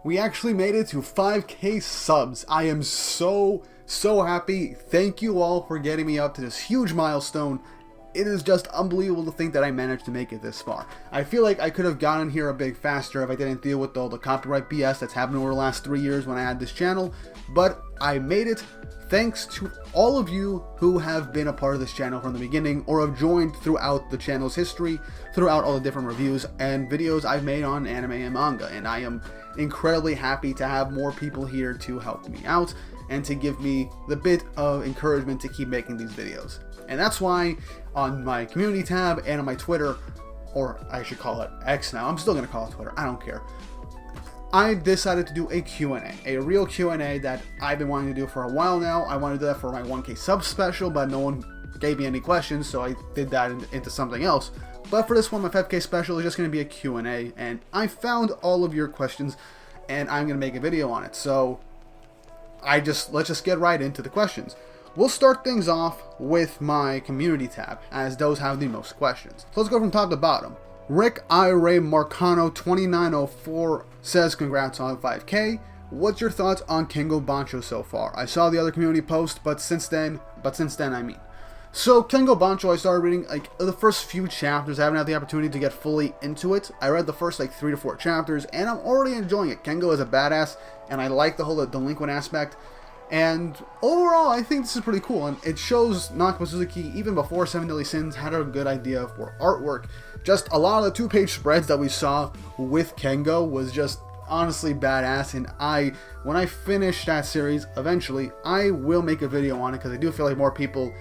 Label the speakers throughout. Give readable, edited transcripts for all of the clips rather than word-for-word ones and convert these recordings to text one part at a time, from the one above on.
Speaker 1: We actually made it to 5K subs. I am so happy. Thank you all for getting me up to this huge milestone. It is just unbelievable to think that I managed to make it this far. I feel like I could have gotten here a bit faster if I didn't deal with all the copyright BS that's happened over the last 3 years when I had this channel, but I made it thanks to all of you who have been a part of this channel from the beginning or have joined throughout the channel's history, throughout all the different reviews and videos I've made on anime and manga, and I am incredibly happy to have more people here to help me out and to give me the bit of encouragement to keep making these videos. And that's why on my community tab and on my Twitter, or I should call it X now, I'm still going to call it Twitter, I don't care, I decided to do a Q&A, a real Q&A that I've been wanting to do for a while now. I wanted to do that for my 1K sub special, but no one gave me any questions, so I did that into something else. But for this one, my 5K special is just going to be a Q&A, and I found all of your questions, and I'm going to make a video on it. So let's just get right into the questions. We'll start things off with my community tab, as those have the most questions. So let's go from top to bottom. Ira Marcano 2904 says, congrats on 5K. What's your thoughts on Kengo Bancho so far? I saw the other community post, but since then I mean. So Kengo Bancho, I started reading like the first few chapters. I haven't had the opportunity to get fully into it. I read the first like 3 to 4 chapters, and I'm already enjoying it. Kengo is a badass, and I like the whole delinquent aspect. And overall, I think this is pretty cool, and it shows Nakaba Suzuki, even before Seven Deadly Sins, had a good idea for artwork. Just a lot of the 2-page spreads that we saw with Kengo was just honestly badass, and when I finish that series, eventually, I will make a video on it, because I do feel like more people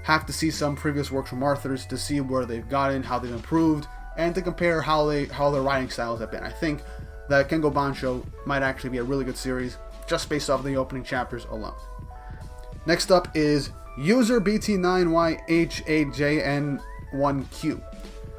Speaker 1: have to see some previous works from authors to see where they've gotten, how they've improved, and to compare how their writing styles have been. I think that Kengo Bancho might actually be a really good series, just based off the opening chapters alone. Next up is user BT9YHAJN1Q.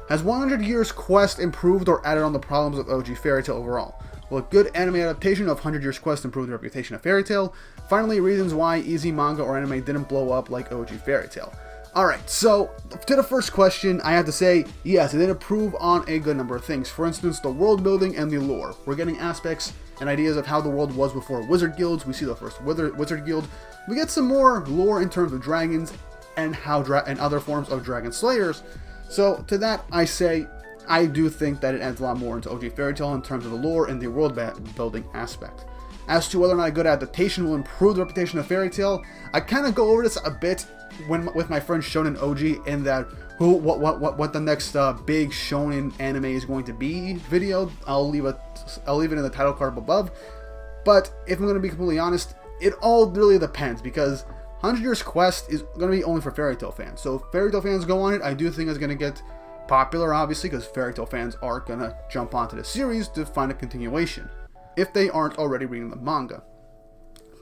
Speaker 1: Has 100 Years Quest improved or added on the problems of OG Fairy Tail overall? Will a good anime adaptation of 100 Years Quest improve the reputation of Fairy Tail? Finally, reasons why easy manga or anime didn't blow up like OG Fairy Tail. Alright, so to the first question, I have to say, yes, it did improve on a good number of things. For instance, the world building and the lore. We're getting aspects and ideas of how the world was before wizard guilds. We see the first wizard guild. We get some more lore in terms of dragons and and other forms of dragon slayers. So to that, I say, I do think that it adds a lot more into OG Fairy Tail in terms of the lore and the world building aspect. As to whether or not a good adaptation will improve the reputation of Fairy Tail, I kind of go over this a bit with my friend Shonen OG in that what the next big shonen anime is going to be video. I'll leave it in the title card above. But if I'm going to be completely honest, it all really depends, because 100 Years Quest is going to be only for Fairy Tail fans. So if Fairy Tail fans go on it, I do think it's going to get popular, obviously, because Fairy Tail fans are going to jump onto the series to find a continuation, if they aren't already reading the manga.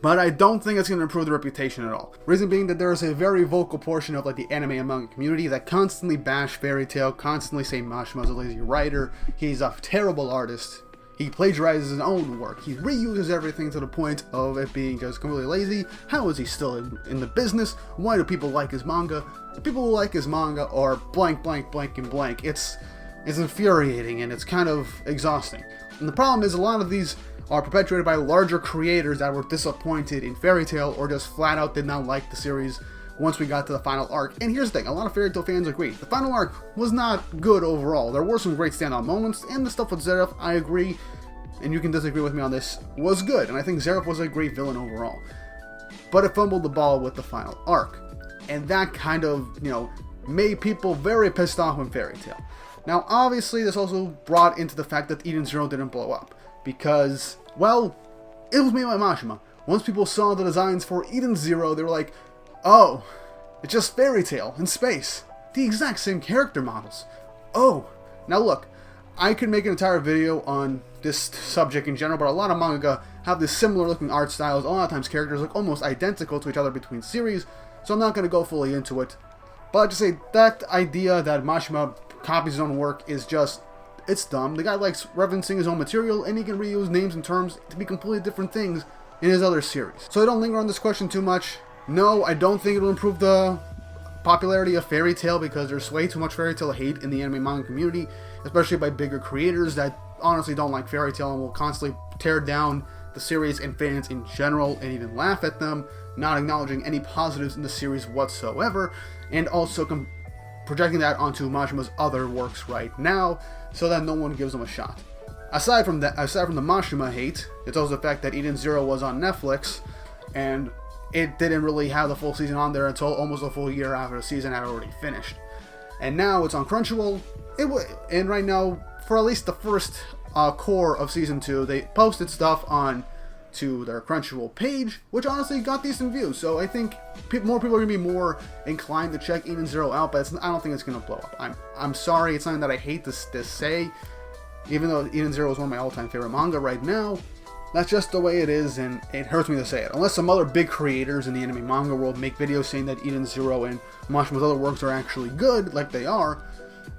Speaker 1: But I don't think it's going to improve the reputation at all. Reason being that there is a very vocal portion of like the anime and manga community that constantly bash Fairy Tail, constantly say Mashima's a lazy writer, he's a terrible artist, he plagiarizes his own work, he reuses everything to the point of it being just completely lazy. How is he still in the business? Why do people like his manga? The people who like his manga are blank, blank, blank, and blank. It's infuriating, and it's kind of exhausting. And the problem is a lot of these are perpetuated by larger creators that were disappointed in Fairy Tail or just flat out did not like the series once we got to the final arc. And here's the thing, a lot of Fairy Tail fans agree. The final arc was not good overall. There were some great standout moments, and the stuff with Zeref, I agree, and you can disagree with me on this, was good. And I think Zeref was a great villain overall. But it fumbled the ball with the final arc. And that kind of, made people very pissed off with Fairy Tail. Now, obviously, this also brought into the fact that Eden Zero didn't blow up. Because, well, it was made by Mashima. Once people saw the designs for Eden Zero, they were like, oh, it's just Fairy Tail in space. The exact same character models. Oh, now look, I could make an entire video on this subject in general, but a lot of manga have this similar looking art styles. A lot of times characters look almost identical to each other between series, so I'm not going to go fully into it. But I'll just say that idea that Mashima copies his own work is just, it's dumb. The guy likes referencing his own material, and he can reuse names and terms to be completely different things in his other series. So I don't linger on this question too much. No, I don't think it'll improve the popularity of Fairy Tail, because there's way too much Fairy Tail hate in the anime manga community, especially by bigger creators that honestly don't like Fairy Tail and will constantly tear down the series and fans in general and even laugh at them, not acknowledging any positives in the series whatsoever, and also projecting that onto Mashima's other works right now, so that no one gives them a shot. Aside from the Mashima hate, it's also the fact that Eden Zero was on Netflix, and it didn't really have the full season on there until almost a full year after the season had already finished. And now it's on Crunchyroll, and right now, for at least the first core of Season 2, they posted stuff on to their Crunchyroll page, which honestly got decent views, so I think more people are going to be more inclined to check Eden Zero out, but I don't think it's going to blow up. I'm sorry, it's something that I hate to say, even though Eden Zero is one of my all-time favorite manga right now. That's just the way it is, and it hurts me to say it. Unless some other big creators in the anime manga world make videos saying that Eden Zero and Mashima's other works are actually good, like they are,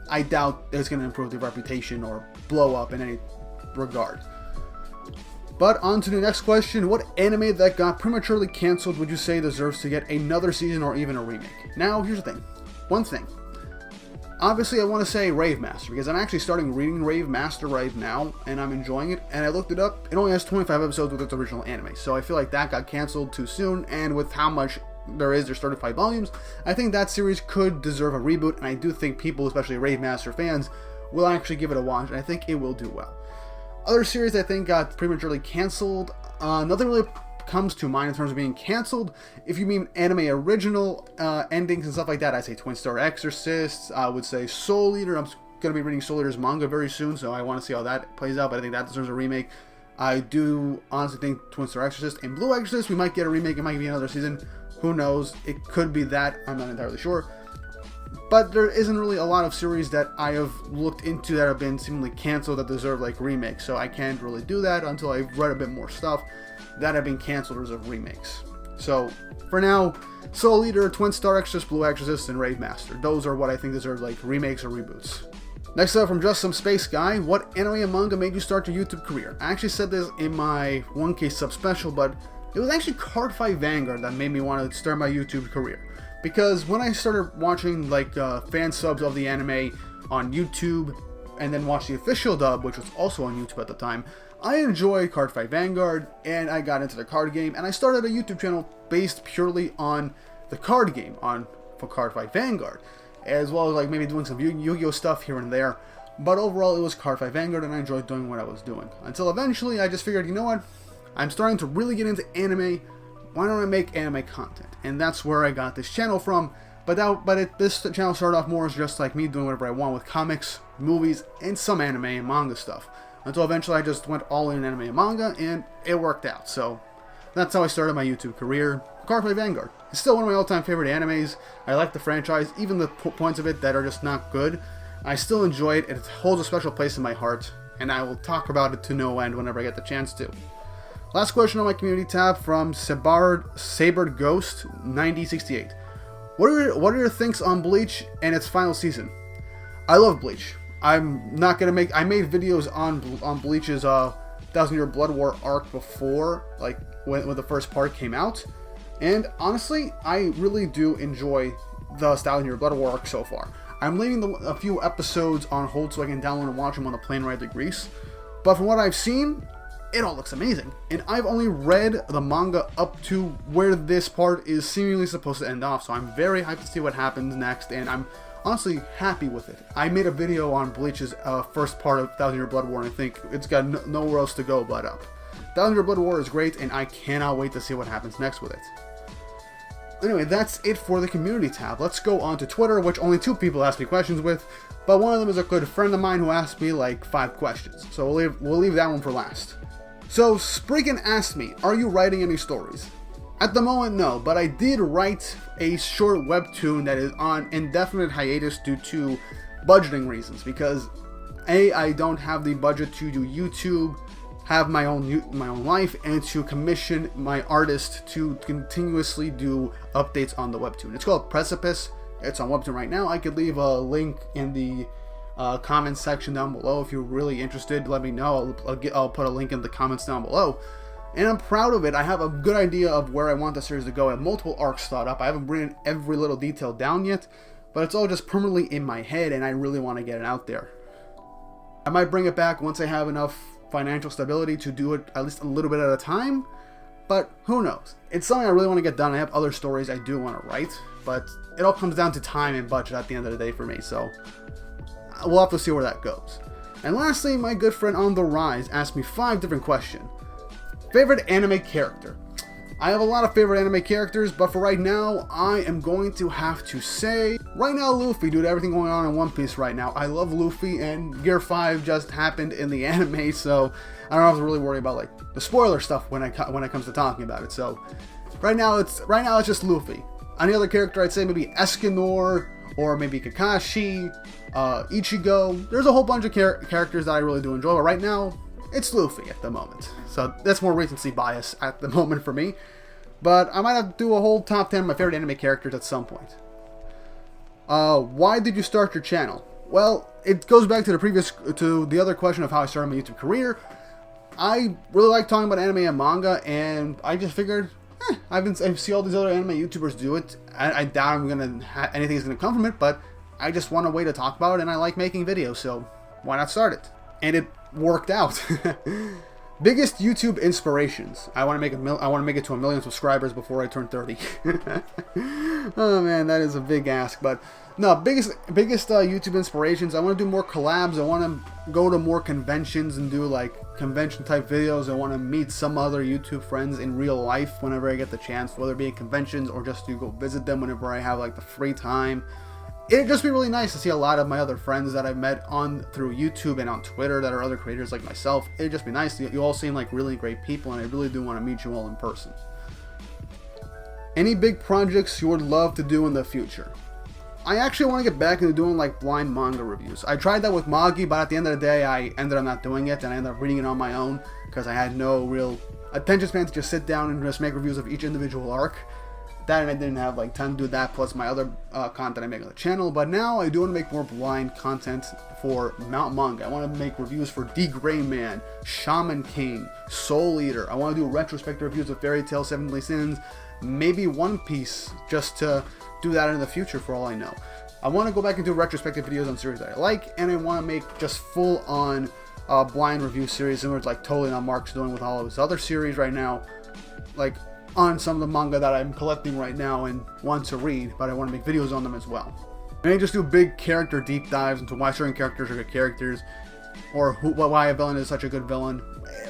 Speaker 1: I doubt it's going to improve their reputation or blow up in any regard. But on to the next question. What anime that got prematurely cancelled would you say deserves to get another season or even a remake? Now, here's the thing. One thing. Obviously, I want to say Rave Master, because I'm actually starting reading Rave Master right now, and I'm enjoying it, and I looked it up. It only has 25 episodes with its original anime, so I feel like that got cancelled too soon, and with how much there's 35 volumes, I think that series could deserve a reboot, and I do think people, especially Rave Master fans, will actually give it a watch, and I think it will do well. Other series I think got prematurely cancelled, nothing really comes to mind in terms of being cancelled. If you mean anime original endings and stuff like that, I say Twin Star Exorcist, I would say Soul Eater. I'm going to be reading Soul Eater's manga very soon, so I want to see how that plays out, but I think that deserves a remake. I do honestly think Twin Star Exorcist and Blue Exorcist, we might get a remake, it might be another season, who knows, it could be that, I'm not entirely sure. But there isn't really a lot of series that I have looked into that have been seemingly canceled that deserve like remakes, so I can't really do that until I've read a bit more stuff that have been canceled or deserve remakes. So for now, Soul Eater, Twin Star Exorcist, Blue Exorcist, and Rave Master. Those are what I think deserve like remakes or reboots. Next up from Just Some Space Guy, what anime and manga made you start your YouTube career? I actually said this in my 1K sub special, but it was actually Cardfight Vanguard that made me want to start my YouTube career. Because when I started watching like fan subs of the anime on YouTube and then watched the official dub, which was also on YouTube at the time, I enjoyed Cardfight Vanguard and I got into the card game and I started a YouTube channel based purely on the card game for Cardfight Vanguard, as well as like maybe doing some Yu-Gi-Oh stuff here and there. But overall it was Cardfight Vanguard and I enjoyed doing what I was doing. Until eventually I just figured, you know what, I'm starting to really get into anime. Why don't I make anime content? And that's where I got this channel from. This channel started off more as just like me doing whatever I want with comics, movies, and some anime and manga stuff. Until eventually I just went all in anime and manga, and it worked out. So that's how I started my YouTube career. Cardfight Vanguard. It's still one of my all-time favorite animes. I like the franchise, even the points of it that are just not good. I still enjoy it. It holds a special place in my heart, and I will talk about it to no end whenever I get the chance to. Last question on my community tab from Sabered Ghost 9068. What are your thinks on Bleach and its final season? I love Bleach. I'm not gonna I made videos on Bleach's 1000-Year Blood War arc before, like when the first part came out, and honestly, I really do enjoy the 1000-Year Blood War arc so far. I'm leaving a few episodes on hold so I can download and watch them on the plane ride to Greece, but from what I've seen, it all looks amazing, and I've only read the manga up to where this part is seemingly supposed to end off, so I'm very hyped to see what happens next, and I'm honestly happy with it. I made a video on Bleach's first part of 1000-Year Blood War, and I think it's got nowhere else to go but up. 1000-Year Blood War is great, and I cannot wait to see what happens next with it. Anyway, that's it for the community tab. Let's go on to Twitter, which only 2 people asked me questions with, but one of them is a good friend of mine who asked me like 5 questions, so we'll leave that one for last. So, Spriggan asked me, are you writing any stories? At the moment, no, but I did write a short webtoon that is on indefinite hiatus due to budgeting reasons, because A, I don't have the budget to do YouTube, have my own life, and to commission my artist to continuously do updates on the webtoon. It's called Precipice. It's on Webtoon right now. I could leave a link in the comments section down below. If you're really interested, let me know. I'll put a link in the comments down below. And I'm proud of it. I have a good idea of where I want the series to go. I have multiple arcs thought up. I haven't written every little detail down yet, but it's all just permanently in my head, and I really want to get it out there. I might bring it back once I have enough financial stability to do it at least a little bit at a time, but who knows. It's something I really want to get done. I have other stories I do want to write, but it all comes down to time and budget at the end of the day for me, so we'll have to see where that goes. And lastly, my good friend On The Rise asked me 5 different questions. Favorite anime character? I have a lot of favorite anime characters, but for right now, I am going to have to say, right now, Luffy, due to everything going on in One Piece right now. I love Luffy, and Gear 5 just happened in the anime, so I don't have to really worry about like the spoiler stuff when it comes to talking about it. So right now it's just Luffy. Any other character, I'd say maybe Escanor, or maybe Kakashi, Ichigo. There's a whole bunch of characters that I really do enjoy, but right now, it's Luffy at the moment. So that's more recency bias at the moment for me. But I might have to do a whole top 10 of my favorite anime characters at some point. Why did you start your channel? Well, it goes back to the other question of how I started my YouTube career. I really like talking about anime and manga, and I just figured, I see all these other anime YouTubers do it. I doubt anything's gonna come from it, but I just want a way to talk about it, and I like making videos, so why not start it? And it worked out. Biggest YouTube inspirations. I want to make it to 1 million subscribers before I turn 30. Oh man, that is a big ask, but no, biggest YouTube inspirations. I want to do more collabs. I want to go to more conventions and do like convention type videos. I want to meet some other YouTube friends in real life whenever I get the chance, whether it be at conventions or just to go visit them whenever I have like the free time. It'd just be really nice to see a lot of my other friends that I've met through YouTube and on Twitter that are other creators like myself. It'd just be nice. You all seem like really great people, and I really do want to meet you all in person. Any big projects you would love to do in the future? I actually want to get back into doing like blind manga reviews. I tried that with Magi, but at the end of the day, I ended up not doing it, and I ended up reading it on my own because I had no real attention span to just sit down and just make reviews of each individual arc. That, and I didn't have like time to do that, plus my other content I make on the channel. But now I do want to make more blind content for Manga. I want to make reviews for D. Gray Man, Shaman King, Soul Eater. I want to do retrospective reviews of Fairy Tail, Seven Deadly Sins, maybe One Piece, just to do that in the future for all I know. I want to go back and do retrospective videos on series that I like, and I want to make just full-on blind review series, similar to like Totally Not Mark's doing with all of his other series right now, like on some of the manga that I'm collecting right now and want to read, but I want to make videos on them as well. And I just do big character deep dives into why certain characters are good characters, or why a villain is such a good villain.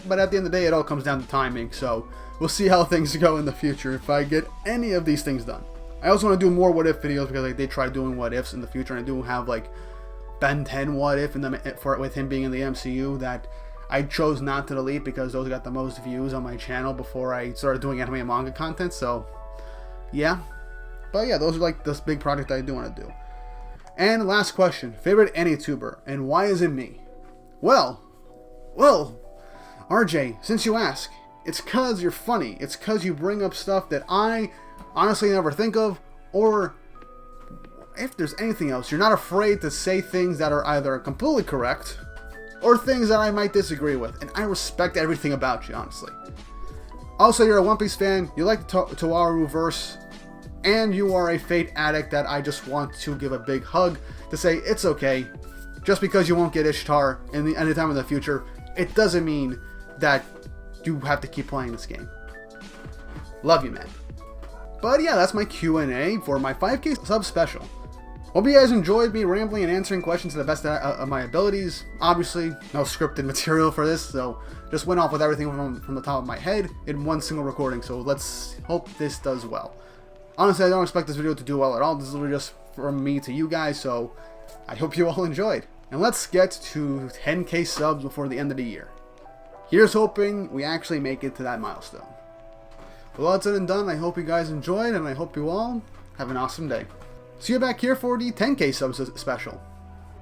Speaker 1: But at the end of the day, it all comes down to timing, so we'll see how things go in the future if I get any of these things done. I also want to do more what if videos because like, they try doing what ifs in the future, and I do have like Ben 10 what if with him being in the MCU that I chose not to delete because those got the most views on my channel before I started doing anime and manga content, so yeah. But yeah, those are like this big project I do want to do. And last question, favorite AnyTuber, and why is it me? Well, RJ, since you ask, it's cause you're funny. It's cause you bring up stuff that I honestly never think of, or if there's anything else, you're not afraid to say things that are either completely correct or things that I might disagree with, and I respect everything about you, honestly. Also, you're a One Piece fan, you like the Toaru verse, and you are a Fate addict that I just want to give a big hug to say it's okay. Just because you won't get Ishtar anytime in the future, it doesn't mean that you have to keep playing this game. Love you, man. But yeah, that's my Q&A for my 5K sub special. Hope you guys enjoyed me rambling and answering questions to the best of my abilities. Obviously, no scripted material for this, so just went off with everything from the top of my head in one single recording, so let's hope this does well. Honestly, I don't expect this video to do well at all. This is literally just from me to you guys, so I hope you all enjoyed. And let's get to 10K subs before the end of the year. Here's hoping we actually make it to that milestone. With all that's said and done, I hope you guys enjoyed, and I hope you all have an awesome day. See you back here for the 10K subs special.